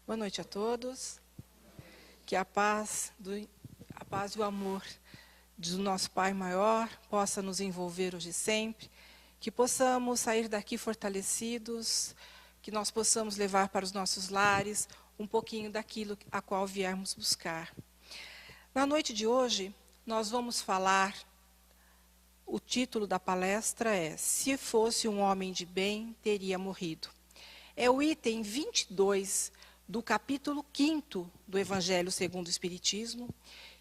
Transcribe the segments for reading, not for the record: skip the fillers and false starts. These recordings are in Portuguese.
Boa noite a todos. Que a paz e o amor do nosso Pai maior possa nos envolver hoje e sempre, que possamos sair daqui fortalecidos, que nós possamos levar para os nossos lares um pouquinho daquilo a qual viermos buscar. Na noite de hoje, nós vamos falar, o título da palestra é Se fosse um homem de bem, teria morrido. É o item 22 do capítulo 5º do Evangelho segundo o Espiritismo,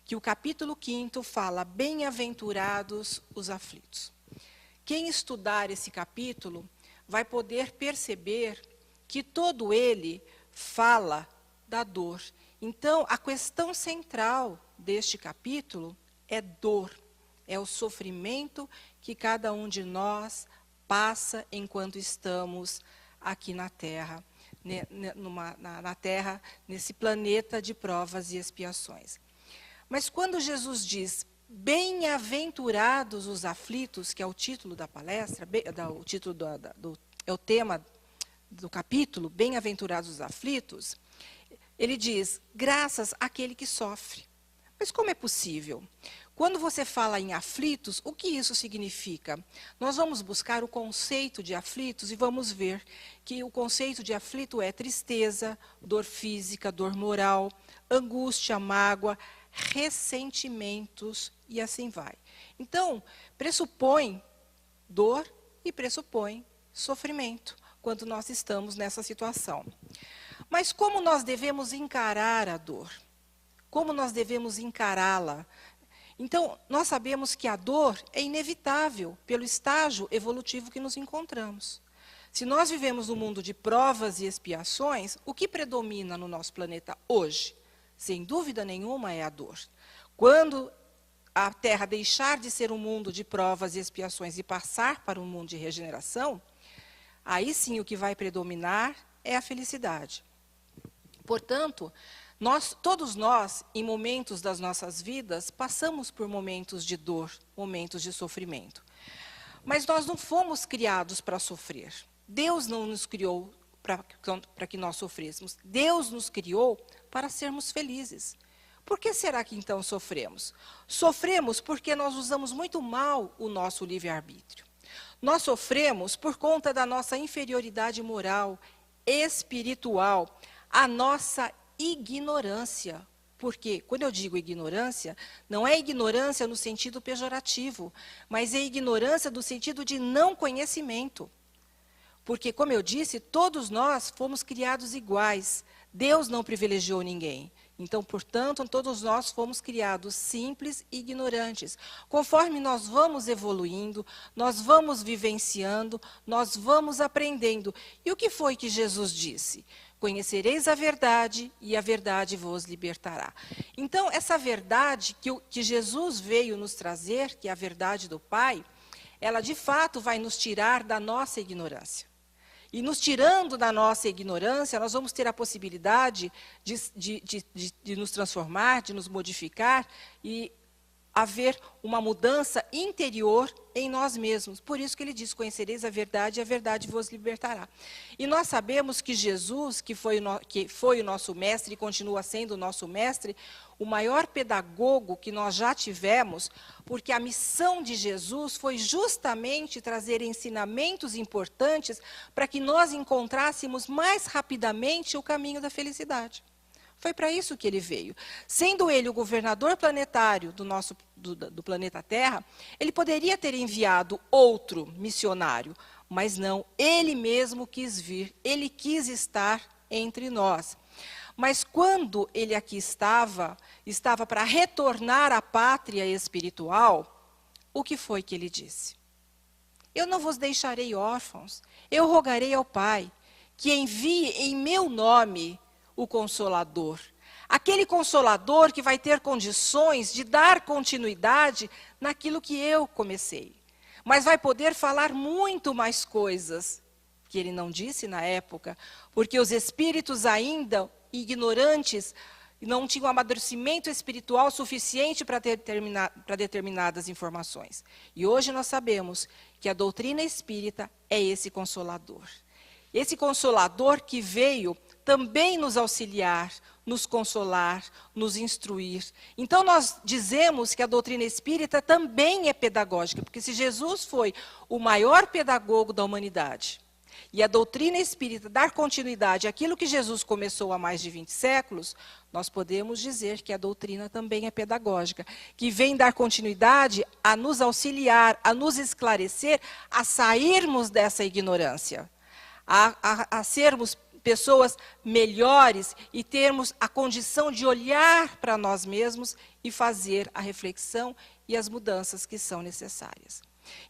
que o capítulo 5º fala, bem-aventurados os aflitos. Quem estudar esse capítulo vai poder perceber que todo ele fala da dor. Então, a questão central deste capítulo é dor, é o sofrimento que cada um de nós passa enquanto estamos aqui na Terra. Na Terra, nesse planeta de provas e expiações. Mas quando Jesus diz, bem-aventurados os aflitos, que é o título da palestra, é o tema do capítulo, bem-aventurados os aflitos, ele diz, graças àquele que sofre. Mas como é possível? Quando você fala em aflitos, o que isso significa? Nós vamos buscar o conceito de aflitos e vamos ver que o conceito de aflito é tristeza, dor física, dor moral, angústia, mágoa, ressentimentos e assim vai. Então, pressupõe dor e pressupõe sofrimento quando nós estamos nessa situação. Mas como nós devemos encarar a dor? Como nós devemos encará-la? Então, nós sabemos que a dor é inevitável pelo estágio evolutivo que nos encontramos. Se nós vivemos num mundo de provas e expiações, o que predomina no nosso planeta hoje? Sem dúvida nenhuma é a dor. Quando a Terra deixar de ser um mundo de provas e expiações e passar para um mundo de regeneração, aí sim o que vai predominar é a felicidade. Portanto, todos nós, em momentos das nossas vidas, passamos por momentos de dor, momentos de sofrimento. Mas nós não fomos criados para sofrer. Deus não nos criou para que nós sofrêssemos. Deus nos criou para sermos felizes. Por que será que então sofremos? Sofremos porque nós usamos muito mal o nosso livre-arbítrio. Nós sofremos por conta da nossa inferioridade moral, espiritual, a nossa ignorância. Porque, quando eu digo ignorância, não é ignorância no sentido pejorativo, mas é ignorância no sentido de não conhecimento. Porque, como eu disse, todos nós fomos criados iguais. Deus não privilegiou ninguém. Então, portanto, todos nós fomos criados simples e ignorantes. Conforme nós vamos evoluindo, nós vamos vivenciando, nós vamos aprendendo. E o que foi que Jesus disse? Conhecereis a verdade e a verdade vos libertará. Então, essa verdade que Jesus veio nos trazer, que é a verdade do Pai, ela de fato vai nos tirar da nossa ignorância. E nos tirando da nossa ignorância, nós vamos ter a possibilidade de nos transformar, de nos modificar e haver uma mudança interior em nós mesmos. Por isso que ele diz, conhecereis a verdade e a verdade vos libertará. E nós sabemos que Jesus, que foi o nosso mestre e continua sendo o nosso mestre, o maior pedagogo que nós já tivemos, porque a missão de Jesus foi justamente trazer ensinamentos importantes para que nós encontrássemos mais rapidamente o caminho da felicidade. Foi para isso que ele veio. Sendo ele o governador planetário do planeta Terra, ele poderia ter enviado outro missionário, mas não, ele mesmo quis vir, ele quis estar entre nós. Mas quando ele aqui estava para retornar à pátria espiritual, o que foi que ele disse? Eu não vos deixarei órfãos, eu rogarei ao Pai, que envie em meu nome o Consolador. Aquele Consolador que vai ter condições de dar continuidade naquilo que eu comecei. Mas vai poder falar muito mais coisas, que ele não disse na época, porque os espíritos ainda ignorantes não tinham amadurecimento espiritual suficiente para determinadas informações. E hoje nós sabemos que a doutrina espírita é esse Consolador. Esse Consolador que veio também nos auxiliar, nos consolar, nos instruir. Então, nós dizemos que a doutrina espírita também é pedagógica, porque se Jesus foi o maior pedagogo da humanidade, e a doutrina espírita dar continuidade àquilo que Jesus começou há mais de 20 séculos, nós podemos dizer que a doutrina também é pedagógica, que vem dar continuidade a nos auxiliar, a nos esclarecer, a sairmos dessa ignorância, a sermos pessoas melhores e termos a condição de olhar para nós mesmos e fazer a reflexão e as mudanças que são necessárias.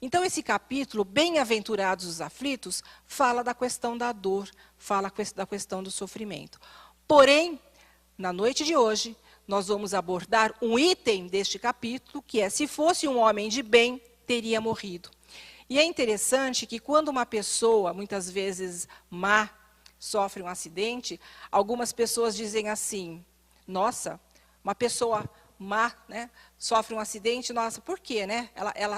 Então, esse capítulo, Bem-aventurados os aflitos, fala da questão da dor, fala da questão do sofrimento. Porém, na noite de hoje, nós vamos abordar um item deste capítulo, que é: se fosse um homem de bem, teria morrido. E é interessante que quando uma pessoa, muitas vezes má, sofre um acidente, algumas pessoas dizem assim: nossa, uma pessoa má, né, sofre um acidente, nossa, por quê, né?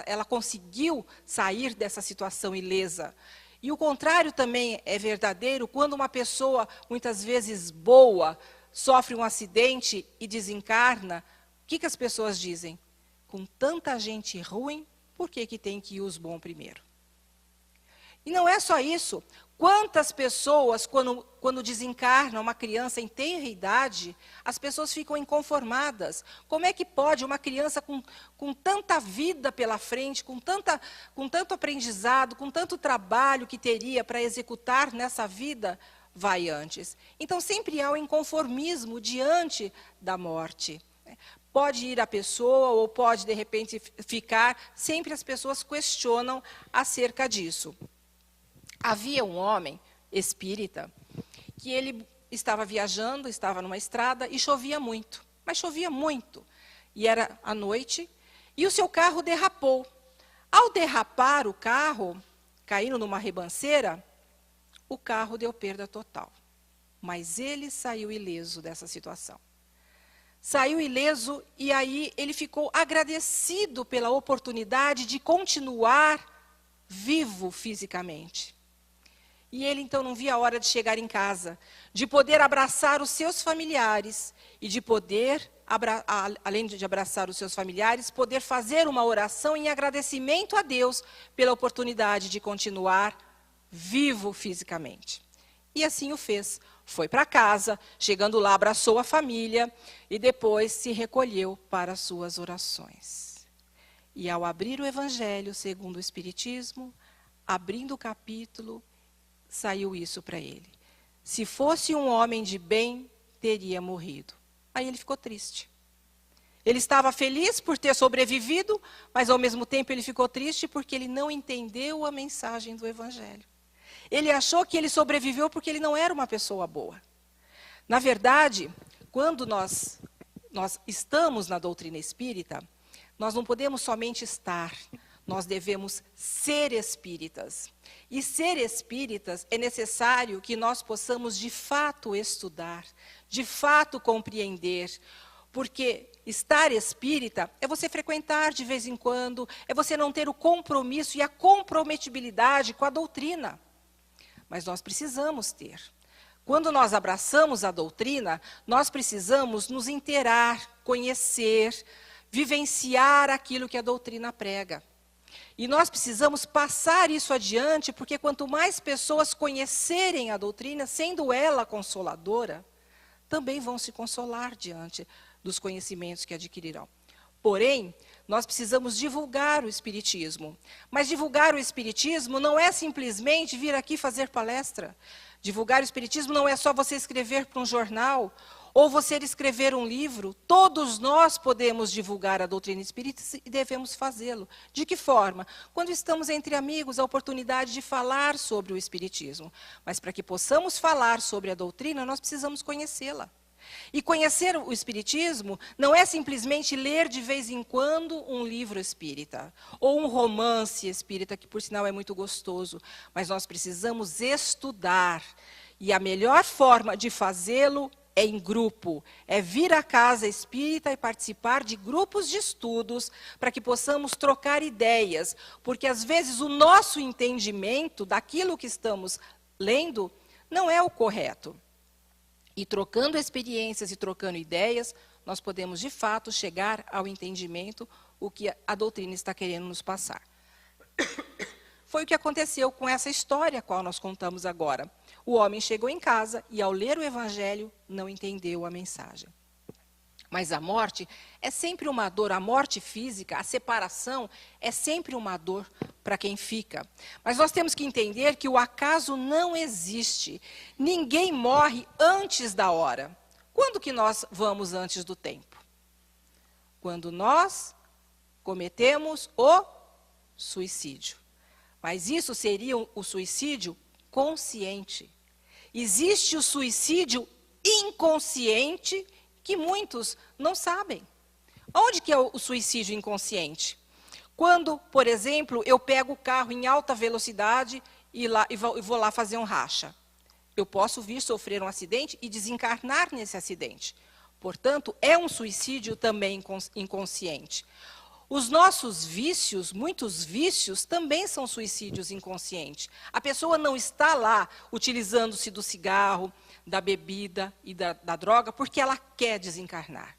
Ela conseguiu sair dessa situação ilesa. E o contrário também é verdadeiro, quando uma pessoa, muitas vezes boa, sofre um acidente e desencarna, o que as pessoas dizem? Com tanta gente ruim, por que tem que ir os bons primeiro? E não é só isso. Quantas pessoas, quando desencarna uma criança em tenra idade, as pessoas ficam inconformadas. Como é que pode uma criança com tanta vida pela frente, com tanto aprendizado, com tanto trabalho que teria para executar nessa vida, vai antes? Então, sempre há o inconformismo diante da morte. Pode ir a pessoa ou pode, de repente, ficar. Sempre as pessoas questionam acerca disso. Havia um homem espírita que ele estava viajando, estava numa estrada e chovia muito, mas chovia muito. E era à noite e o seu carro derrapou. Ao derrapar o carro, caindo numa ribanceira, o carro deu perda total. Mas ele saiu ileso dessa situação. Saiu ileso e aí ele ficou agradecido pela oportunidade de continuar vivo fisicamente. E ele, então, não via a hora de chegar em casa, de poder abraçar os seus familiares e de poder, além de abraçar os seus familiares, poder fazer uma oração em agradecimento a Deus pela oportunidade de continuar vivo fisicamente. E assim o fez. Foi para casa, chegando lá, abraçou a família e depois se recolheu para as suas orações. E ao abrir o Evangelho segundo o Espiritismo, abrindo o capítulo, saiu isso para ele. Se fosse um homem de bem, teria morrido. Aí ele ficou triste. Ele estava feliz por ter sobrevivido, mas ao mesmo tempo ele ficou triste porque ele não entendeu a mensagem do Evangelho. Ele achou que ele sobreviveu porque ele não era uma pessoa boa. Na verdade, quando nós estamos na doutrina espírita, nós não podemos somente estar, nós devemos ser espíritas. E ser espíritas é necessário que nós possamos de fato estudar, de fato compreender, porque estar espírita é você frequentar de vez em quando, é você não ter o compromisso e a comprometibilidade com a doutrina. Mas nós precisamos ter. Quando nós abraçamos a doutrina, nós precisamos nos inteirar, conhecer, vivenciar aquilo que a doutrina prega. E nós precisamos passar isso adiante, porque quanto mais pessoas conhecerem a doutrina, sendo ela consoladora, também vão se consolar diante dos conhecimentos que adquirirão. Porém, nós precisamos divulgar o Espiritismo. Mas divulgar o Espiritismo não é simplesmente vir aqui fazer palestra. Divulgar o Espiritismo não é só você escrever para um jornal ou você escrever um livro. Todos nós podemos divulgar a doutrina espírita e devemos fazê-lo. De que forma? Quando estamos entre amigos, a oportunidade de falar sobre o Espiritismo. Mas para que possamos falar sobre a doutrina, nós precisamos conhecê-la. E conhecer o Espiritismo não é simplesmente ler de vez em quando um livro espírita, ou um romance espírita, que por sinal é muito gostoso, mas nós precisamos estudar. E a melhor forma de fazê-lo é em grupo, é vir à casa espírita e participar de grupos de estudos, para que possamos trocar ideias, porque às vezes o nosso entendimento daquilo que estamos lendo não é o correto. E trocando experiências e trocando ideias, nós podemos, de fato, chegar ao entendimento o que a doutrina está querendo nos passar. Foi o que aconteceu com essa história a qual nós contamos agora. O homem chegou em casa e, ao ler o Evangelho, não entendeu a mensagem. Mas a morte é sempre uma dor, a morte física, a separação é sempre uma dor para quem fica. Mas nós temos que entender que o acaso não existe. Ninguém morre antes da hora. Quando que nós vamos antes do tempo? Quando nós cometemos o suicídio. Mas isso seria o suicídio consciente. Existe o suicídio inconsciente que muitos não sabem. Onde que é o suicídio inconsciente? Quando, por exemplo, eu pego o carro em alta velocidade e vou lá fazer um racha. Eu posso vir sofrer um acidente e desencarnar nesse acidente. Portanto, é um suicídio também inconsciente. Os nossos vícios, muitos vícios, também são suicídios inconscientes. A pessoa não está lá utilizando-se do cigarro, da bebida e da droga porque ela quer desencarnar.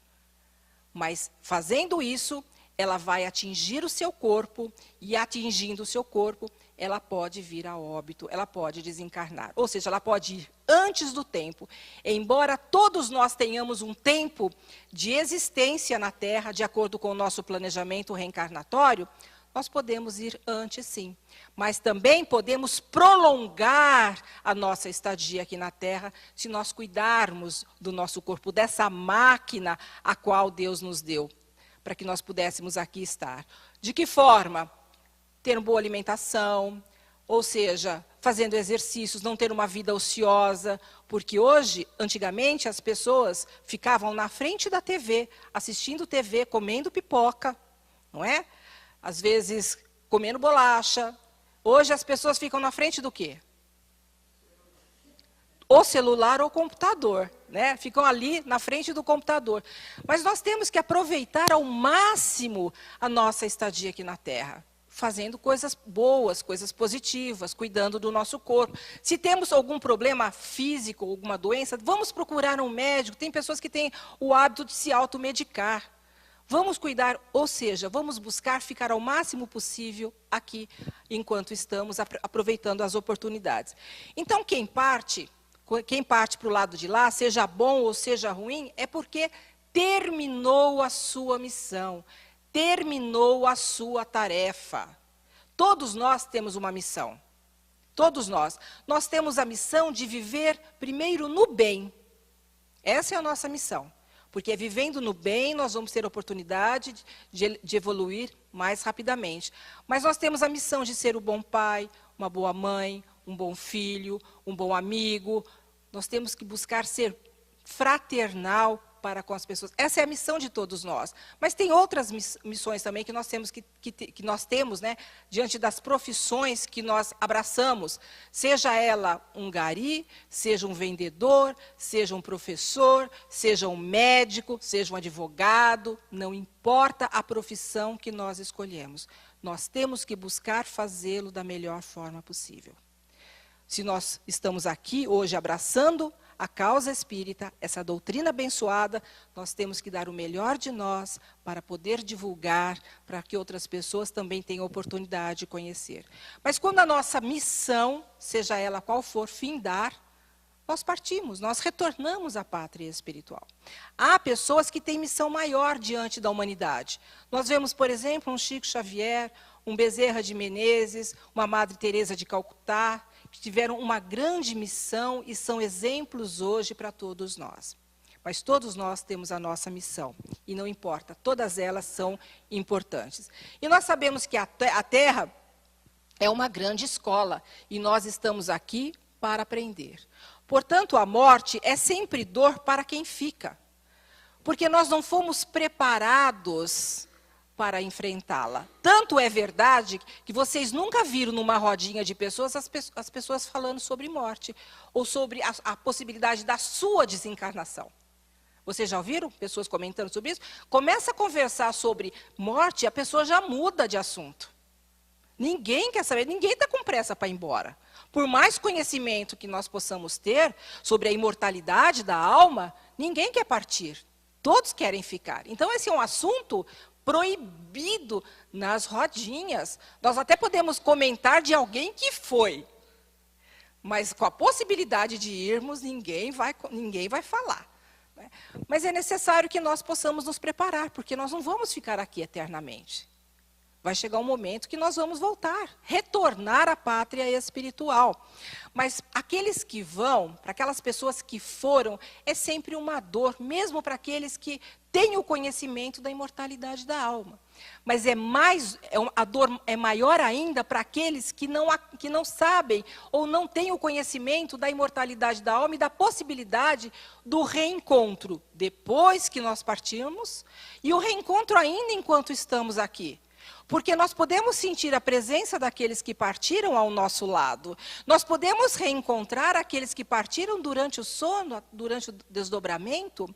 Mas, fazendo isso, ela vai atingir o seu corpo e, atingindo o seu corpo, ela pode vir a óbito, ela pode desencarnar. Ou seja, ela pode ir antes do tempo. Embora todos nós tenhamos um tempo de existência na Terra, de acordo com o nosso planejamento reencarnatório, nós podemos ir antes, sim. Mas também podemos prolongar a nossa estadia aqui na Terra, se nós cuidarmos do nosso corpo, dessa máquina a qual Deus nos deu, para que nós pudéssemos aqui estar. De que forma? Ter uma boa alimentação, ou seja, fazendo exercícios, não ter uma vida ociosa, porque hoje, antigamente, as pessoas ficavam na frente da TV, assistindo TV, comendo pipoca, não é? Às vezes, comendo bolacha. Hoje, as pessoas ficam na frente do quê? O celular ou o computador, né? Ficam ali na frente do computador. Mas nós temos que aproveitar ao máximo a nossa estadia aqui na Terra, fazendo coisas boas, coisas positivas, cuidando do nosso corpo. Se temos algum problema físico, alguma doença, vamos procurar um médico. Tem pessoas que têm o hábito de se automedicar. Vamos cuidar, ou seja, vamos buscar ficar ao máximo possível aqui, enquanto estamos aproveitando as oportunidades. Então, quem parte para o lado de lá, seja bom ou seja ruim, é porque terminou a sua missão, terminou a sua tarefa. Todos nós temos uma missão. Todos nós. Nós temos a missão de viver primeiro no bem. Essa é a nossa missão. Porque vivendo no bem, nós vamos ter oportunidade de evoluir mais rapidamente. Mas nós temos a missão de ser um bom pai, uma boa mãe, um bom filho, um bom amigo. Nós temos que buscar ser fraternal para com as pessoas. Essa é a missão de todos nós. Mas tem outras missões também que nós temos, né, diante das profissões que nós abraçamos. Seja ela um gari, seja um vendedor, seja um professor, seja um médico, seja um advogado, não importa a profissão que nós escolhemos. Nós temos que buscar fazê-lo da melhor forma possível. Se nós estamos aqui hoje abraçando a causa espírita, essa doutrina abençoada, nós temos que dar o melhor de nós para poder divulgar, para que outras pessoas também tenham oportunidade de conhecer. Mas quando a nossa missão, seja ela qual for, findar, nós partimos, nós retornamos à pátria espiritual. Há pessoas que têm missão maior diante da humanidade. Nós vemos, por exemplo, um Chico Xavier, um Bezerra de Menezes, uma Madre Teresa de Calcutá, que tiveram uma grande missão e são exemplos hoje para todos nós. Mas todos nós temos a nossa missão, e não importa, todas elas são importantes. E nós sabemos que a Terra é uma grande escola, e nós estamos aqui para aprender. Portanto, a morte é sempre dor para quem fica, porque nós não fomos preparados para enfrentá-la. Tanto é verdade que vocês nunca viram numa rodinha de pessoas as pessoas falando sobre morte, ou sobre a possibilidade da sua desencarnação. Vocês já ouviram pessoas comentando sobre isso? Começa a conversar sobre morte, a pessoa já muda de assunto. Ninguém quer saber, ninguém está com pressa para ir embora. Por mais conhecimento que nós possamos ter sobre a imortalidade da alma, ninguém quer partir. Todos querem ficar. Então, esse é um assunto proibido nas rodinhas. Nós até podemos comentar de alguém que foi. Mas com a possibilidade de irmos, ninguém vai falar. Né? Mas é necessário que nós possamos nos preparar, porque nós não vamos ficar aqui eternamente. Vai chegar um momento que nós vamos voltar, retornar à pátria espiritual. Mas aqueles que vão, para aquelas pessoas que foram, é sempre uma dor, mesmo para aqueles que têm o conhecimento da imortalidade da alma. Mas a dor é maior ainda para aqueles que não sabem ou não têm o conhecimento da imortalidade da alma e da possibilidade do reencontro depois que nós partimos e o reencontro ainda enquanto estamos aqui. Porque nós podemos sentir a presença daqueles que partiram ao nosso lado. Nós podemos reencontrar aqueles que partiram durante o sono, durante o desdobramento.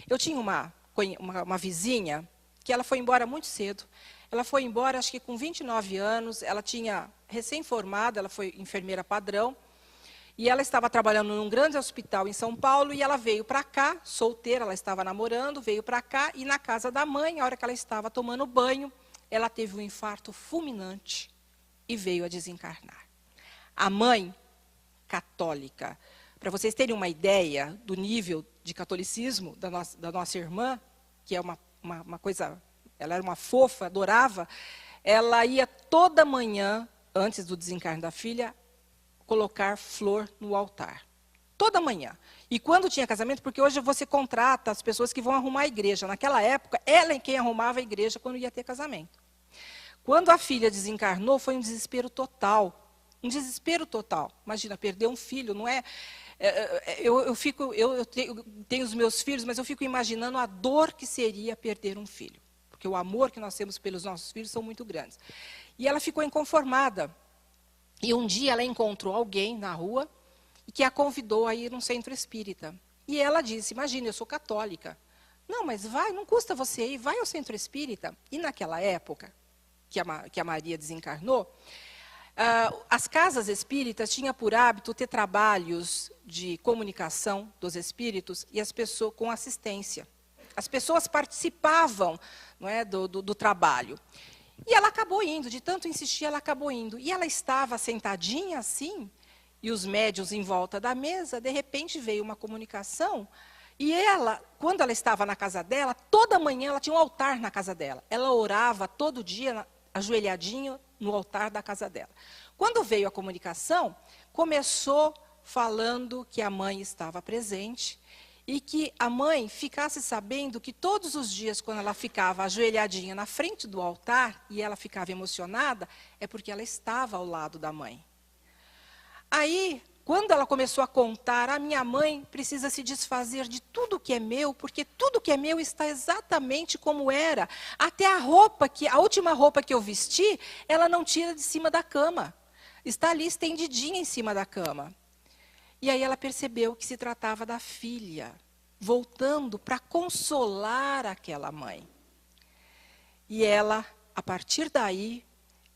Eu tinha uma vizinha que ela foi embora muito cedo. Ela foi embora, acho que com 29 anos, ela tinha recém-formada, ela foi enfermeira padrão. E ela estava trabalhando num grande hospital em São Paulo e ela veio para cá, solteira, ela estava namorando, veio para cá e na casa da mãe, a hora que ela estava tomando banho, ela teve um infarto fulminante e veio a desencarnar. A mãe, católica, para vocês terem uma ideia do nível de catolicismo da nossa irmã, que é uma coisa, ela era uma fofa, adorava, ela ia toda manhã, antes do desencarne da filha, colocar flor no altar. Toda manhã. E quando tinha casamento, porque hoje você contrata as pessoas que vão arrumar a igreja. Naquela época, ela é quem arrumava a igreja quando ia ter casamento. Quando a filha desencarnou, foi um desespero total. Um desespero total. Imagina, perder um filho, não é... Eu tenho os meus filhos, mas eu fico imaginando a dor que seria perder um filho. Porque o amor que nós temos pelos nossos filhos são muito grandes. E ela ficou inconformada. E um dia ela encontrou alguém na rua que a convidou a ir num centro espírita. E ela disse, imagina, eu sou católica. Não, mas vai, não custa você ir, vai ao centro espírita. E naquela época, que a Maria desencarnou, as casas espíritas tinham por hábito ter trabalhos de comunicação dos espíritos e as pessoas com assistência. As pessoas participavam, não é, do trabalho. E ela acabou indo, de tanto insistir, ela acabou indo. E ela estava sentadinha assim, e os médiuns em volta da mesa, de repente veio uma comunicação, e ela, quando ela estava na casa dela, toda manhã ela tinha um altar na casa dela. Ela orava todo dia, ajoelhadinho, no altar da casa dela. Quando veio a comunicação, começou falando que a mãe estava presente, e que a mãe ficasse sabendo que todos os dias, quando ela ficava ajoelhadinha na frente do altar, e ela ficava emocionada, é porque ela estava ao lado da mãe. Aí, quando ela começou a contar, a minha mãe precisa se desfazer de tudo que é meu, porque tudo que é meu está exatamente como era. Até a última roupa que eu vesti, ela não tira de cima da cama. Está ali estendidinha em cima da cama. E aí ela percebeu que se tratava da filha, voltando para consolar aquela mãe. E ela, a partir daí,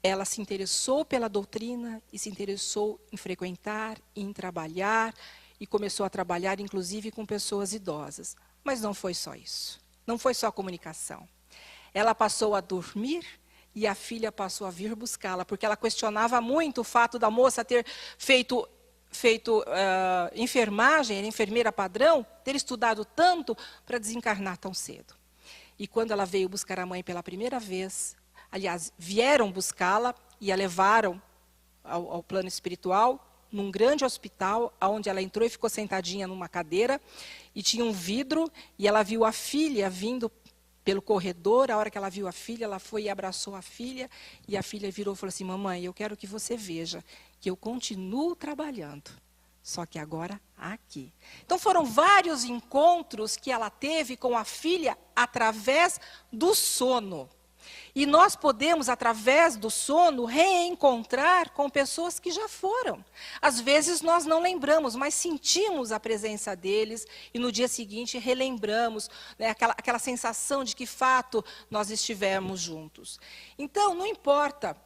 ela se interessou pela doutrina e se interessou em frequentar, em trabalhar, e começou a trabalhar, inclusive, com pessoas idosas. Mas não foi só isso. Não foi só a comunicação. Ela passou a dormir e a filha passou a vir buscá-la, porque ela questionava muito o fato da moça ter feito enfermagem, era enfermeira padrão, ter estudado tanto para desencarnar tão cedo. E quando ela veio buscar a mãe pela primeira vez, aliás, vieram buscá-la e a levaram ao plano espiritual, num grande hospital, onde ela entrou e ficou sentadinha numa cadeira, e tinha um vidro, e ela viu a filha vindo pelo corredor. A hora que ela viu a filha, ela foi e abraçou a filha, e a filha virou e falou assim, mamãe, eu quero que você veja que eu continuo trabalhando, só que agora aqui. Então foram vários encontros que ela teve com a filha através do sono. E nós podemos, através do sono, reencontrar com pessoas que já foram. Às vezes nós não lembramos, mas sentimos a presença deles e no dia seguinte relembramos, né, aquela sensação de que fato nós estivemos juntos. Então, não importa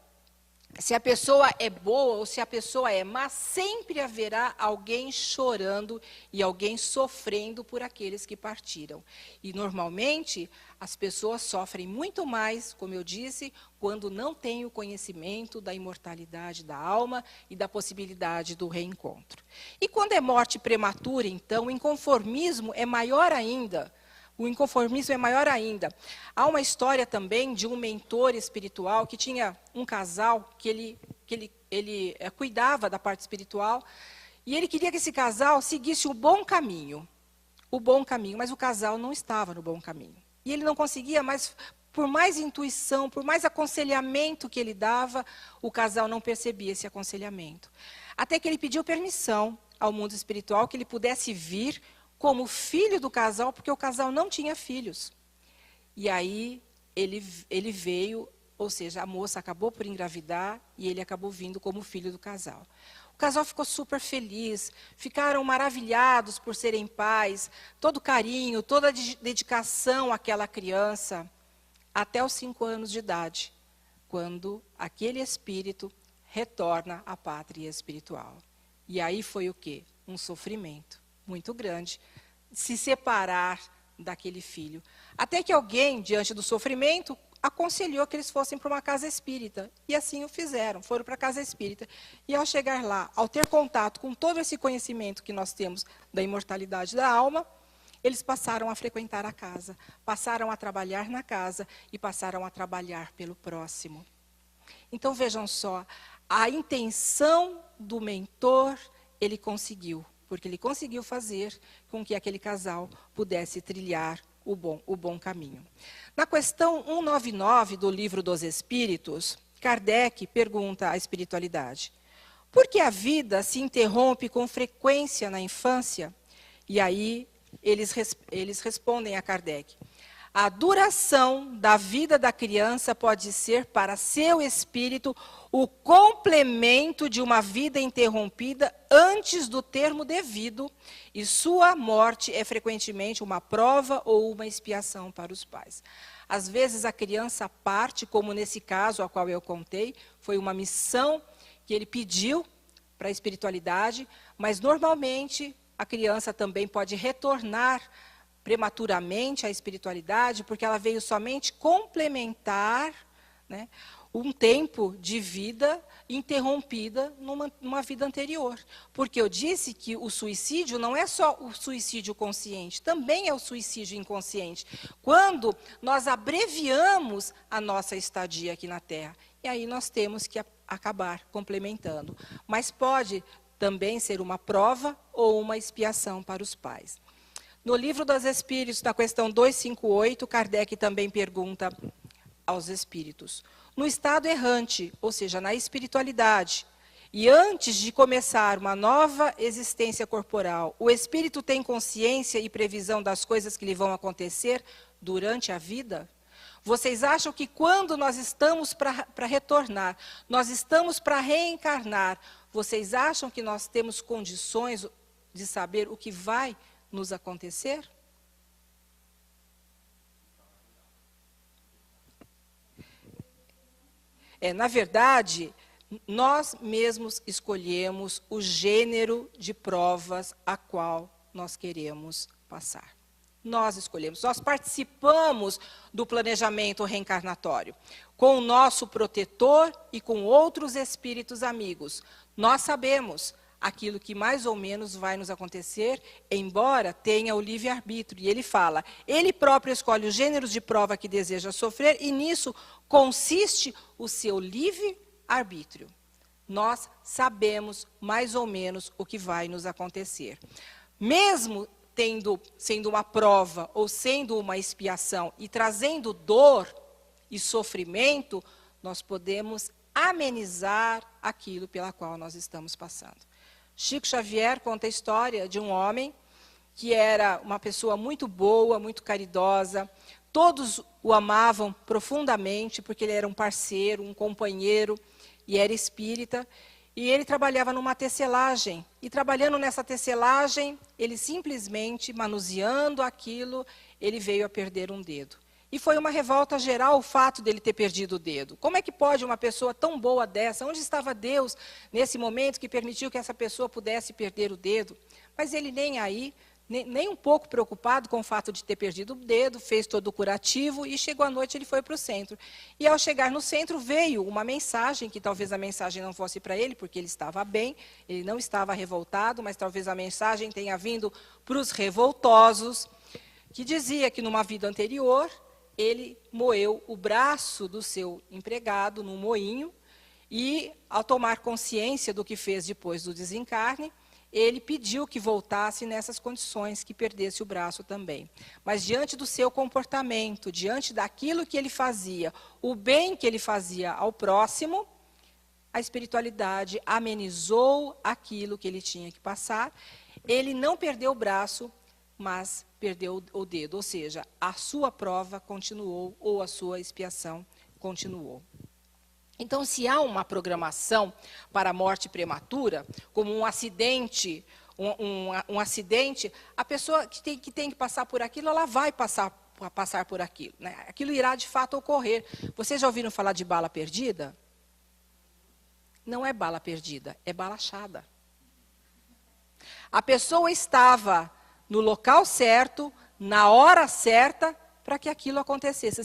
se a pessoa é boa ou se a pessoa é má, sempre haverá alguém chorando e alguém sofrendo por aqueles que partiram. E, normalmente, as pessoas sofrem muito mais, como eu disse, quando não têm o conhecimento da imortalidade da alma e da possibilidade do reencontro. E quando é morte prematura, então, o inconformismo é maior ainda. O inconformismo é maior ainda. Há uma história também de um mentor espiritual que tinha um casal que ele cuidava da parte espiritual e ele queria que esse casal seguisse o bom caminho, mas o casal não estava no bom caminho. E ele não conseguia mais, por mais intuição, por mais aconselhamento que ele dava, o casal não percebia esse aconselhamento. Até que ele pediu permissão ao mundo espiritual que ele pudesse vir como filho do casal, porque o casal não tinha filhos. E aí ele veio, ou seja, a moça acabou por engravidar e ele acabou vindo como filho do casal. O casal ficou super feliz, ficaram maravilhados por serem pais, todo carinho, toda a dedicação àquela criança, até os 5 anos de idade, quando aquele espírito retorna à pátria espiritual. E aí foi o quê? Um sofrimento muito grande, se separar daquele filho. Até que alguém, diante do sofrimento, aconselhou que eles fossem para uma casa espírita. E assim o fizeram, foram para a casa espírita. E ao chegar lá, ao ter contato com todo esse conhecimento que nós temos da imortalidade da alma, eles passaram a frequentar a casa, passaram a trabalhar na casa e passaram a trabalhar pelo próximo. Então vejam só, a intenção do mentor, ele conseguiu. Porque ele conseguiu fazer com que aquele casal pudesse trilhar o bom caminho. Na questão 199 do Livro dos Espíritos, Kardec pergunta à espiritualidade: por que a vida se interrompe com frequência na infância? E aí eles respondem a Kardec: a duração da vida da criança pode ser para seu espírito o complemento de uma vida interrompida antes do termo devido, e sua morte é frequentemente uma prova ou uma expiação para os pais. Às vezes a criança parte, como nesse caso a qual eu contei, foi uma missão que ele pediu para a espiritualidade, mas normalmente a criança também pode retornar prematuramente à espiritualidade, porque ela veio somente complementar, né, um tempo de vida interrompida numa vida anterior. Porque eu disse que o suicídio não é só o suicídio consciente, também é o suicídio inconsciente. Quando nós abreviamos a nossa estadia aqui na Terra. E aí nós temos que acabar complementando. Mas pode também ser uma prova ou uma expiação para os pais. No Livro dos Espíritos, na questão 258, Kardec também pergunta aos espíritos: no estado errante, ou seja, na espiritualidade, e antes de começar uma nova existência corporal, o espírito tem consciência e previsão das coisas que lhe vão acontecer durante a vida? Vocês acham que quando nós estamos para retornar, nós estamos para reencarnar, vocês acham que nós temos condições de saber o que vai nos acontecer? Na verdade, nós mesmos escolhemos o gênero de provas a qual nós queremos passar. Nós escolhemos, nós participamos do planejamento reencarnatório, com o nosso protetor e com outros espíritos amigos. Nós sabemos aquilo que mais ou menos vai nos acontecer, embora tenha o livre-arbítrio. E ele fala, ele próprio escolhe os gêneros de prova que deseja sofrer, e nisso consiste o seu livre-arbítrio. Nós sabemos mais ou menos o que vai nos acontecer. Mesmo sendo uma prova ou sendo uma expiação e trazendo dor e sofrimento, nós podemos amenizar aquilo pela qual nós estamos passando. Chico Xavier conta a história de um homem que era uma pessoa muito boa, muito caridosa. Todos o amavam profundamente, porque ele era um parceiro, um companheiro, e era espírita. E ele trabalhava numa tecelagem. E trabalhando nessa tecelagem, ele simplesmente, manuseando aquilo, ele veio a perder um dedo. E foi uma revolta geral o fato dele ter perdido o dedo. Como é que pode uma pessoa tão boa dessa? Onde estava Deus nesse momento que permitiu que essa pessoa pudesse perder o dedo? Mas ele nem aí, nem um pouco preocupado com o fato de ter perdido o dedo, fez todo o curativo e chegou à noite, ele foi para o centro. E ao chegar no centro veio uma mensagem, que talvez a mensagem não fosse para ele, porque ele estava bem, ele não estava revoltado, mas talvez a mensagem tenha vindo para os revoltosos, que dizia que numa vida anterior ele moeu o braço do seu empregado num moinho e, ao tomar consciência do que fez depois do desencarne, ele pediu que voltasse nessas condições, que perdesse o braço também. Mas diante do seu comportamento, diante daquilo que ele fazia, o bem que ele fazia ao próximo, a espiritualidade amenizou aquilo que ele tinha que passar. Ele não perdeu o braço, mas perdeu o dedo, ou seja, a sua prova continuou, ou a sua expiação continuou. Então, se há uma programação para a morte prematura, como um acidente, um acidente, a pessoa que tem que passar por aquilo, ela vai passar por aquilo, né? Aquilo irá de fato ocorrer. Vocês já ouviram falar de bala perdida? Não é bala perdida, é bala achada. A pessoa estava no local certo, na hora certa, para que aquilo acontecesse.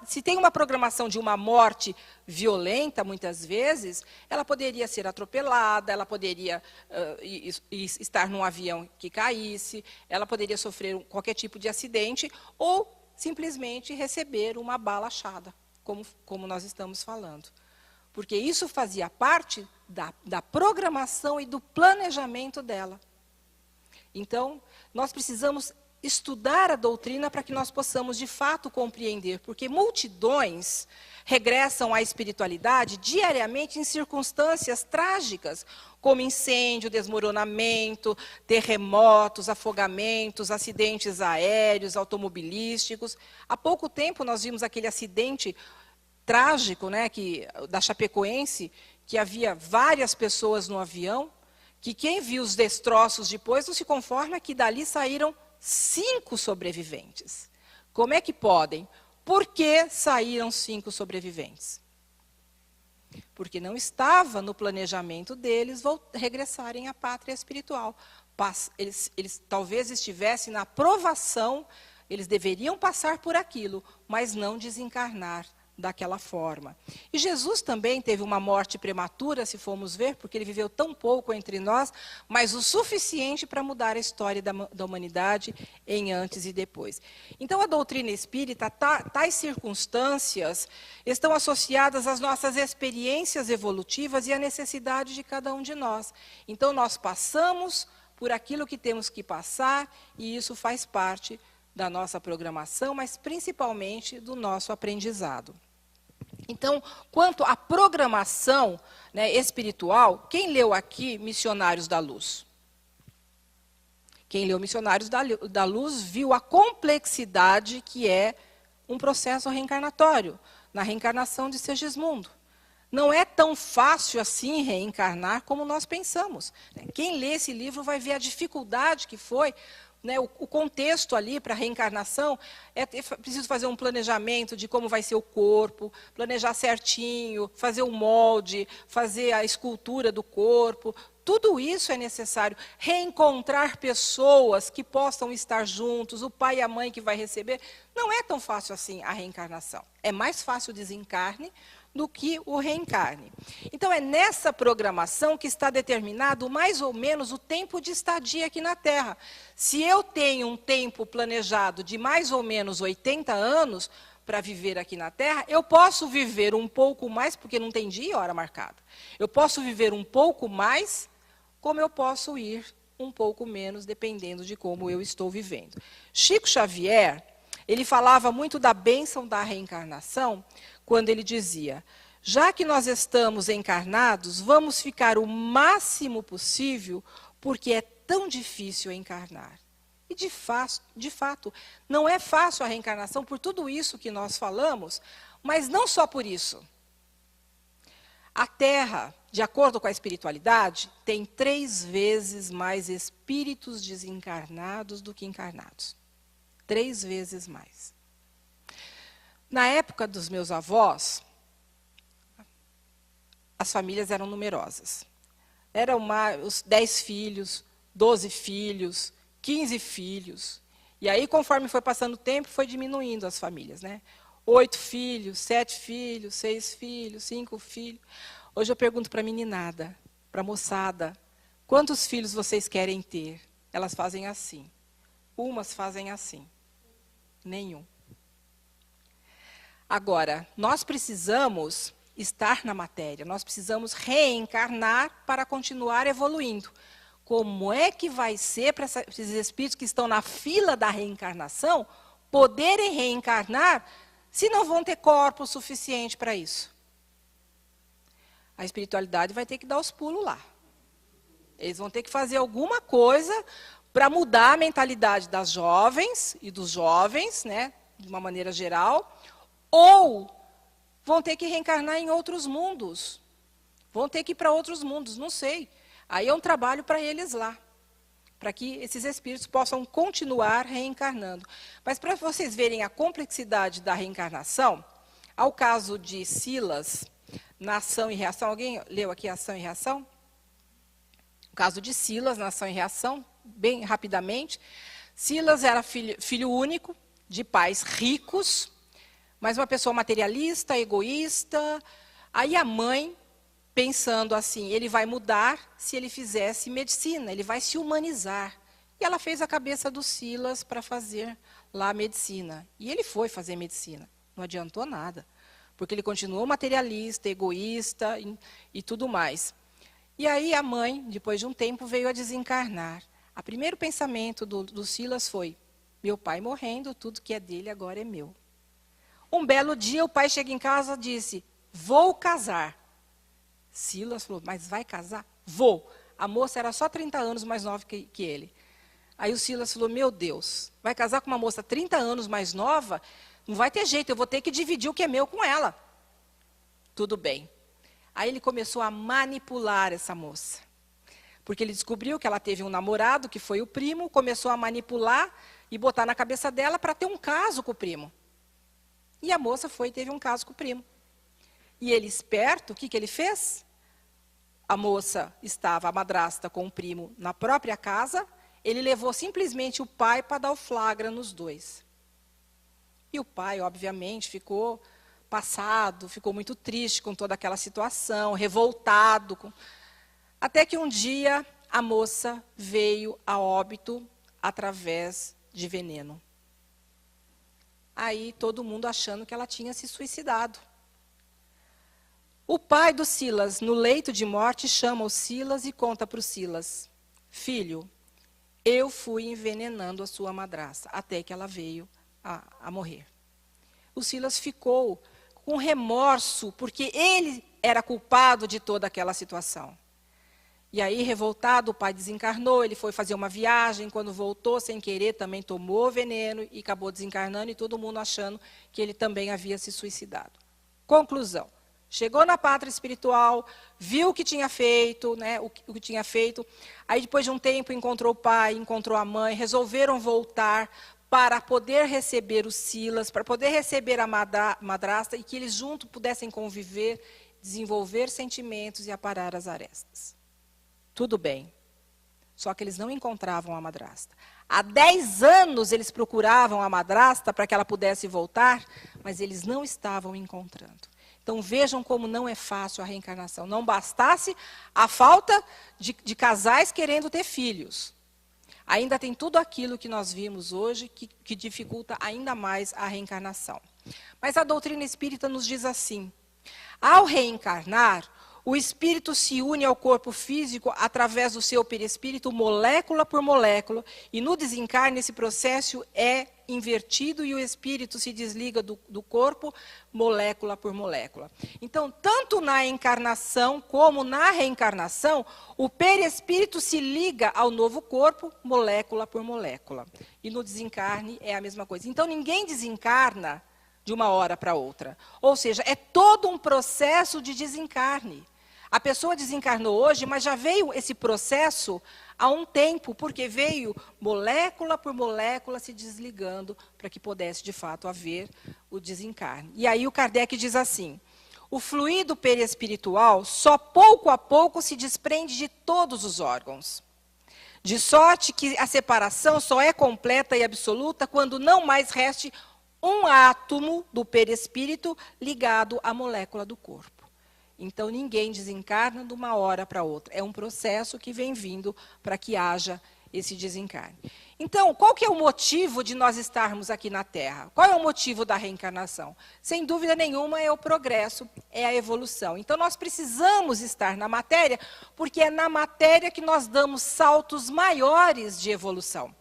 Se tem uma programação de uma morte violenta, muitas vezes, ela poderia ser atropelada, ela poderia estar num avião que caísse, ela poderia sofrer qualquer tipo de acidente, ou simplesmente receber uma bala achada, como nós estamos falando. Porque isso fazia parte da programação e do planejamento dela. Então, nós precisamos estudar a doutrina para que nós possamos, de fato, compreender. Porque multidões regressam à espiritualidade diariamente em circunstâncias trágicas, como incêndio, desmoronamento, terremotos, afogamentos, acidentes aéreos, automobilísticos. Há pouco tempo nós vimos aquele acidente trágico, né, da Chapecoense, que havia várias pessoas no avião, que quem viu os destroços depois não se conforma que dali saíram 5 sobreviventes. Como é que podem? Por que saíram 5 sobreviventes? Porque não estava no planejamento deles regressarem à pátria espiritual. Eles talvez estivessem na provação, eles deveriam passar por aquilo, mas não desencarnar daquela forma. E Jesus também teve uma morte prematura, se formos ver, porque ele viveu tão pouco entre nós, mas o suficiente para mudar a história da humanidade em antes e depois. Então, a doutrina espírita, tais circunstâncias, estão associadas às nossas experiências evolutivas e à necessidade de cada um de nós. Então, nós passamos por aquilo que temos que passar, e isso faz parte da nossa programação, mas principalmente do nosso aprendizado. Então, quanto à programação, né, espiritual, quem leu aqui Missionários da Luz? Quem leu Missionários da Luz viu a complexidade que é um processo reencarnatório, na reencarnação de Segismundo. Não é tão fácil assim reencarnar como nós pensamos. Quem lê esse livro vai ver a dificuldade que foi, né, o contexto ali para a reencarnação. É preciso fazer um planejamento de como vai ser o corpo, planejar certinho, fazer o molde, fazer a escultura do corpo. Tudo isso é necessário. Reencontrar pessoas que possam estar juntos, o pai e a mãe que vai receber. Não é tão fácil assim a reencarnação. É mais fácil o desencarne do que o reencarne. Então, é nessa programação que está determinado mais ou menos o tempo de estadia aqui na Terra. Se eu tenho um tempo planejado de mais ou menos 80 anos para viver aqui na Terra, eu posso viver um pouco mais, porque não tem dia e hora marcada. Eu posso viver um pouco mais, como eu posso ir um pouco menos, dependendo de como eu estou vivendo. Chico Xavier, ele falava muito da bênção da reencarnação, quando ele dizia: já que nós estamos encarnados, vamos ficar o máximo possível, porque é tão difícil encarnar. E de fato, não é fácil a reencarnação por tudo isso que nós falamos, mas não só por isso. A Terra, de acordo com a espiritualidade, tem 3 vezes mais espíritos desencarnados do que encarnados. 3 vezes mais. Na época dos meus avós, as famílias eram numerosas. Eram os 10 filhos, 12 filhos, 15 filhos. E aí, conforme foi passando o tempo, foi diminuindo as famílias, né? 8 filhos, 7 filhos, 6 filhos, 5 filhos. Hoje eu pergunto para a meninada, para a moçada, quantos filhos vocês querem ter? Elas fazem assim. Umas fazem assim. Nenhum. Agora, nós precisamos estar na matéria, nós precisamos reencarnar para continuar evoluindo. Como é que vai ser para esses espíritos que estão na fila da reencarnação poderem reencarnar se não vão ter corpo suficiente para isso? A espiritualidade vai ter que dar os pulos lá. Eles vão ter que fazer alguma coisa para mudar a mentalidade das jovens e dos jovens, né, de uma maneira geral, ou vão ter que reencarnar em outros mundos. Vão ter que ir para outros mundos, não sei. Aí é um trabalho para eles lá, para que esses espíritos possam continuar reencarnando. Mas para vocês verem a complexidade da reencarnação, ao caso de Silas, na Ação e Reação, alguém leu aqui Ação e Reação? O caso de Silas, na Ação e Reação, bem rapidamente. Silas era filho único, de pais ricos, mas uma pessoa materialista, egoísta. Aí a mãe, pensando assim, ele vai mudar se ele fizesse medicina, ele vai se humanizar. E ela fez a cabeça do Silas para fazer lá a medicina. E ele foi fazer medicina. Não adiantou nada, porque ele continuou materialista, egoísta e tudo mais. E aí a mãe, depois de um tempo, veio a desencarnar. O primeiro pensamento do Silas foi, meu pai morrendo, tudo que é dele agora é meu. Um belo dia, o pai chega em casa e disse, vou casar. Silas falou, mas vai casar? Vou. A moça era só 30 anos mais nova que ele. Aí o Silas falou, meu Deus, vai casar com uma moça 30 anos mais nova? Não vai ter jeito, eu vou ter que dividir o que é meu com ela. Tudo bem. Aí ele começou a manipular essa moça. Porque ele descobriu que ela teve um namorado, que foi o primo, começou a manipular e botar na cabeça dela para ter um caso com o primo. E a moça foi e teve um caso com o primo. E ele, esperto, o que ele fez? A moça estava, a madrasta, com o primo na própria casa, ele levou simplesmente o pai para dar o flagra nos dois. E o pai, obviamente, ficou passado, ficou muito triste com toda aquela situação, revoltado. Até que um dia a moça veio a óbito através de veneno. Aí todo mundo achando que ela tinha se suicidado. O pai do Silas, no leito de morte, chama o Silas e conta para o Silas, filho, eu fui envenenando a sua madrasta, até que ela veio a morrer. O Silas ficou com remorso, porque ele era culpado de toda aquela situação. E aí, revoltado, o pai desencarnou, ele foi fazer uma viagem, quando voltou, sem querer, também tomou veneno e acabou desencarnando, e todo mundo achando que ele também havia se suicidado. Conclusão, chegou na pátria espiritual, viu o que tinha feito, né, o que tinha feito, aí depois de um tempo encontrou o pai, encontrou a mãe, resolveram voltar para poder receber o Silas, para poder receber a madrasta, e que eles juntos pudessem conviver, desenvolver sentimentos e aparar as arestas. Tudo bem, só que eles não encontravam a madrasta. Há 10 anos eles procuravam a madrasta para que ela pudesse voltar, mas eles não estavam encontrando. Então vejam como não é fácil a reencarnação. Não bastasse a falta de casais querendo ter filhos. Ainda tem tudo aquilo que nós vimos hoje que dificulta ainda mais a reencarnação. Mas a doutrina espírita nos diz assim, ao reencarnar, o espírito se une ao corpo físico através do seu perispírito, molécula por molécula, e no desencarne esse processo é invertido e o espírito se desliga do corpo, molécula por molécula. Então, tanto na encarnação como na reencarnação, o perispírito se liga ao novo corpo, molécula por molécula. E no desencarne é a mesma coisa. Então, ninguém desencarna de uma hora para outra. Ou seja, é todo um processo de desencarne. A pessoa desencarnou hoje, mas já veio esse processo há um tempo, porque veio molécula por molécula se desligando para que pudesse, de fato, haver o desencarne. E aí o Kardec diz assim: o fluido perispiritual só pouco a pouco se desprende de todos os órgãos. De sorte que a separação só é completa e absoluta quando não mais reste um átomo do perispírito ligado à molécula do corpo. Então, ninguém desencarna de uma hora para outra. É um processo que vem vindo para que haja esse desencarne. Então, qual que é o motivo de nós estarmos aqui na Terra? Qual é o motivo da reencarnação? Sem dúvida nenhuma, é o progresso, é a evolução. Então, nós precisamos estar na matéria, porque é na matéria que nós damos saltos maiores de evolução.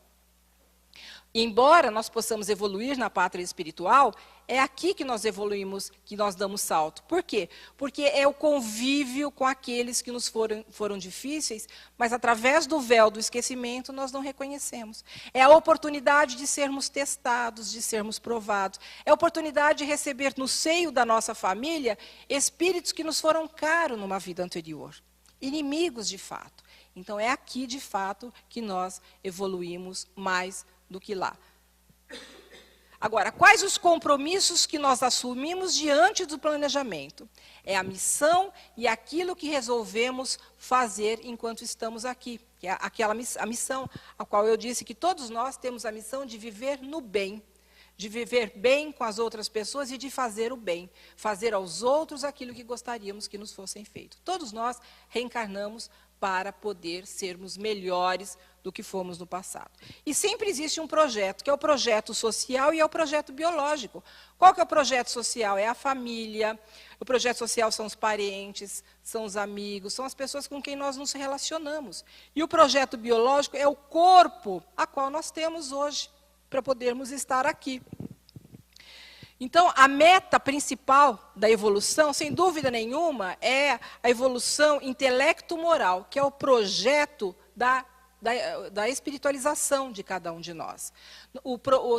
Embora nós possamos evoluir na pátria espiritual, é aqui que nós evoluímos, que nós damos salto. Por quê? Porque é o convívio com aqueles que nos foram difíceis, mas através do véu do esquecimento nós não reconhecemos. É a oportunidade de sermos testados, de sermos provados. É a oportunidade de receber no seio da nossa família espíritos que nos foram caros numa vida anterior. Inimigos de fato. Então é aqui de fato que nós evoluímos mais do que lá. Agora, quais os compromissos que nós assumimos diante do planejamento? É a missão e aquilo que resolvemos fazer enquanto estamos aqui. Que é a missão a qual eu disse que todos nós temos a missão de viver no bem. De viver bem com as outras pessoas e de fazer o bem. Fazer aos outros aquilo que gostaríamos que nos fossem feito. Todos nós reencarnamos para poder sermos melhores do que fomos no passado. E sempre existe um projeto, que é o projeto social e é o projeto biológico. Qual que é o projeto social? É a família, o projeto social são os parentes, são os amigos, são as pessoas com quem nós nos relacionamos. E o projeto biológico é o corpo a qual nós temos hoje, para podermos estar aqui. Então, a meta principal da evolução, sem dúvida nenhuma, é a evolução intelecto-moral, que é o projeto da espiritualização de cada um de nós.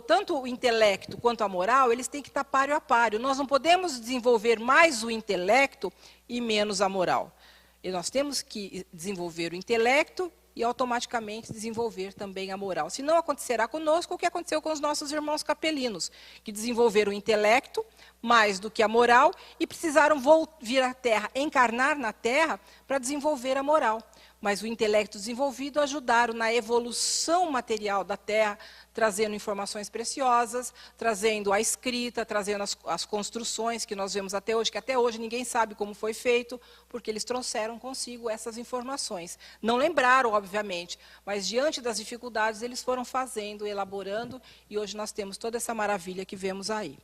Tanto o intelecto quanto a moral, eles têm que estar páreo a páreo. Nós não podemos desenvolver mais o intelecto e menos a moral. E nós temos que desenvolver o intelecto e automaticamente desenvolver também a moral. Senão acontecerá conosco o que aconteceu com os nossos irmãos capelinos, que desenvolveram o intelecto mais do que a moral e precisaram vir à Terra, encarnar na Terra para desenvolver a moral. Mas o intelecto desenvolvido ajudaram na evolução material da Terra, trazendo informações preciosas, trazendo a escrita, trazendo as construções que nós vemos até hoje, que até hoje ninguém sabe como foi feito, porque eles trouxeram consigo essas informações. Não lembraram, obviamente, mas diante das dificuldades eles foram fazendo, elaborando, e hoje nós temos toda essa maravilha que vemos aí.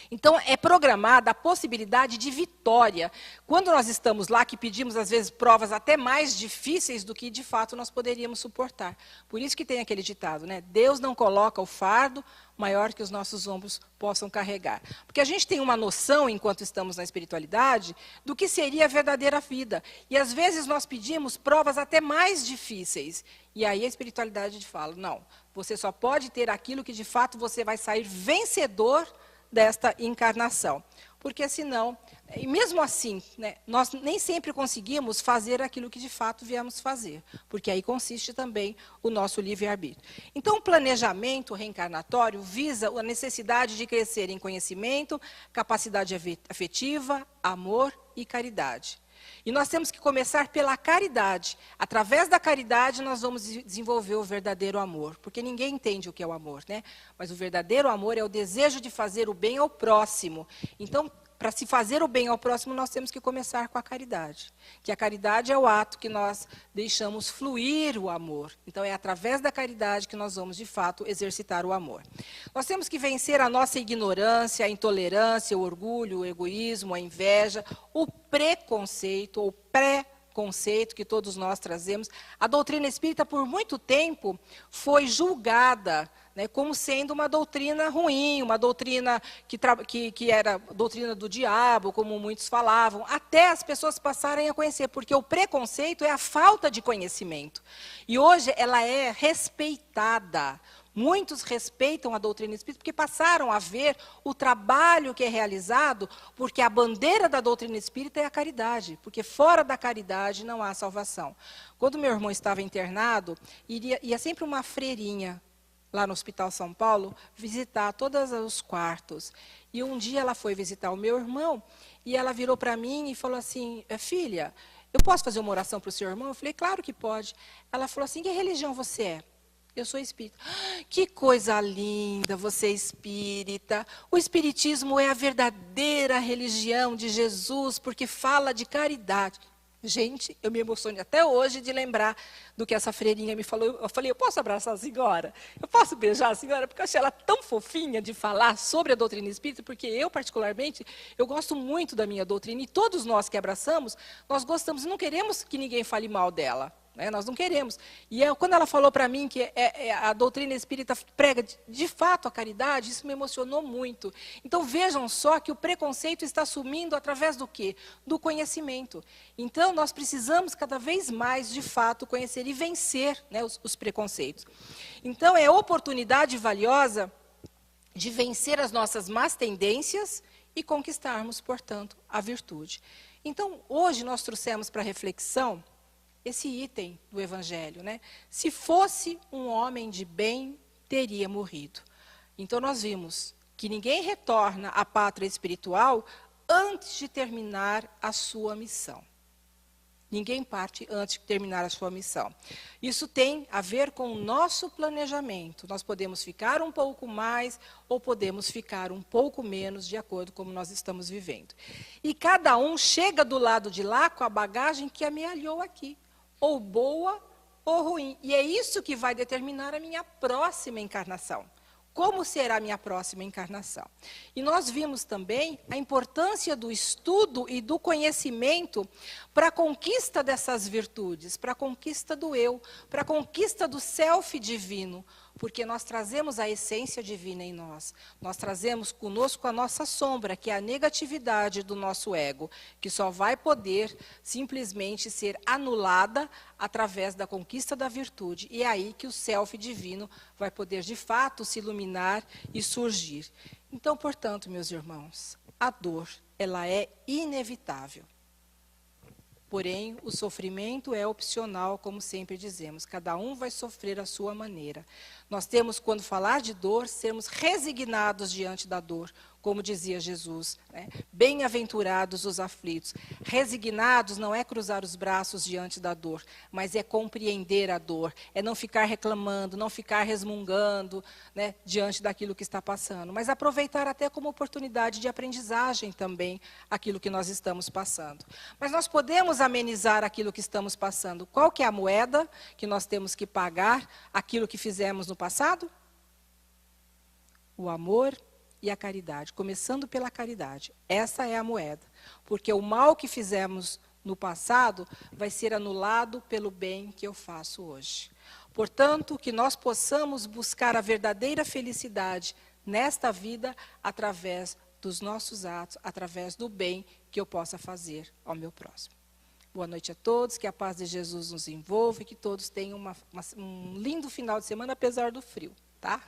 Então, é programada a possibilidade de vitória. Quando nós estamos lá, que pedimos, às vezes, provas até mais difíceis do que, de fato, nós poderíamos suportar. Por isso que tem aquele ditado, né? Deus não coloca o fardo maior que os nossos ombros possam carregar. Porque a gente tem uma noção, enquanto estamos na espiritualidade, do que seria a verdadeira vida. E, às vezes, nós pedimos provas até mais difíceis. E aí a espiritualidade fala, não, você só pode ter aquilo que, de fato, você vai sair vencedor desta encarnação. Porque senão, e mesmo assim, né, nós nem sempre conseguimos fazer aquilo que de fato viemos fazer, porque aí consiste também o nosso livre-arbítrio. Então, o planejamento reencarnatório visa a necessidade de crescer em conhecimento, capacidade afetiva, amor e caridade. E nós temos que começar pela caridade. Através da caridade, nós vamos desenvolver o verdadeiro amor. Porque ninguém entende o que é o amor, né? Mas o verdadeiro amor é o desejo de fazer o bem ao próximo. Então, para se fazer o bem ao próximo, nós temos que começar com a caridade. Que a caridade é o ato que nós deixamos fluir o amor. Então, é através da caridade que nós vamos, de fato, exercitar o amor. Nós temos que vencer a nossa ignorância, a intolerância, o orgulho, o egoísmo, a inveja, o preconceito ou pré-conceito que todos nós trazemos. A doutrina espírita, por muito tempo, foi julgada, né, como sendo uma doutrina ruim, uma doutrina que era doutrina do diabo, como muitos falavam, até as pessoas passarem a conhecer, porque o preconceito é a falta de conhecimento. E hoje ela é respeitada. Muitos respeitam a doutrina espírita porque passaram a ver o trabalho que é realizado, porque a bandeira da doutrina espírita é a caridade, porque fora da caridade não há salvação. Quando meu irmão estava internado, ia sempre uma freirinha lá no Hospital São Paulo visitar todos os quartos. E um dia ela foi visitar o meu irmão e ela virou para mim e falou assim: filha, eu posso fazer uma oração para o seu irmão? Eu falei: claro que pode. Ela falou assim: que religião você é? Eu sou espírita. Que coisa linda, você é espírita. O espiritismo é a verdadeira religião de Jesus, porque fala de caridade. Gente, eu me emociono até hoje de lembrar do que essa freirinha me falou. Eu falei: eu posso abraçar a senhora? Eu posso beijar a senhora? Porque eu achei ela tão fofinha de falar sobre a doutrina espírita, porque eu, particularmente, eu gosto muito da minha doutrina, e todos nós que abraçamos, nós gostamos, não queremos que ninguém fale mal dela. Nós não queremos. E quando ela falou para mim que a doutrina espírita prega de fato a caridade, isso me emocionou muito. Então vejam só que o preconceito está sumindo através do quê? Do conhecimento. Então nós precisamos cada vez mais, de fato, conhecer e vencer, né, os preconceitos. Então é oportunidade valiosa de vencer as nossas más tendências e conquistarmos, portanto, a virtude. Então hoje nós trouxemos para reflexão esse item do Evangelho, né? Se fosse um homem de bem, teria morrido. Então nós vimos que ninguém retorna à pátria espiritual antes de terminar a sua missão. Ninguém parte antes de terminar a sua missão. Isso tem a ver com o nosso planejamento. Nós podemos ficar um pouco mais ou podemos ficar um pouco menos, de acordo com como nós estamos vivendo. E cada um chega do lado de lá com a bagagem que amealhou aqui, ou boa ou ruim. E é isso que vai determinar a minha próxima encarnação. Como será a minha próxima encarnação? E nós vimos também a importância do estudo e do conhecimento para a conquista dessas virtudes, para a conquista do eu, para a conquista do self divino, porque nós trazemos a essência divina em nós. Nós trazemos conosco a nossa sombra, que é a negatividade do nosso ego, que só vai poder simplesmente ser anulada através da conquista da virtude. E é aí que o self divino vai poder, de fato, se iluminar e surgir. Então, portanto, meus irmãos, a dor, ela é inevitável. Porém, o sofrimento é opcional, como sempre dizemos. Cada um vai sofrer à sua maneira. Nós temos, quando falar de dor, sermos resignados diante da dor, como dizia Jesus, né? Bem-aventurados os aflitos. Resignados não é cruzar os braços diante da dor, mas é compreender a dor, é não ficar reclamando, não ficar resmungando, né, diante daquilo que está passando, mas aproveitar até como oportunidade de aprendizagem também aquilo que nós estamos passando. Mas nós podemos amenizar aquilo que estamos passando. Qual que é a moeda que nós temos que pagar aquilo que fizemos no passado? O amor e a caridade, começando pela caridade. Essa é a moeda, porque o mal que fizemos no passado vai ser anulado pelo bem que eu faço hoje. Portanto, que nós possamos buscar a verdadeira felicidade nesta vida através dos nossos atos, através do bem que eu possa fazer ao meu próximo. Boa noite a todos, que a paz de Jesus nos envolva e que todos tenham um lindo final de semana, apesar do frio, tá?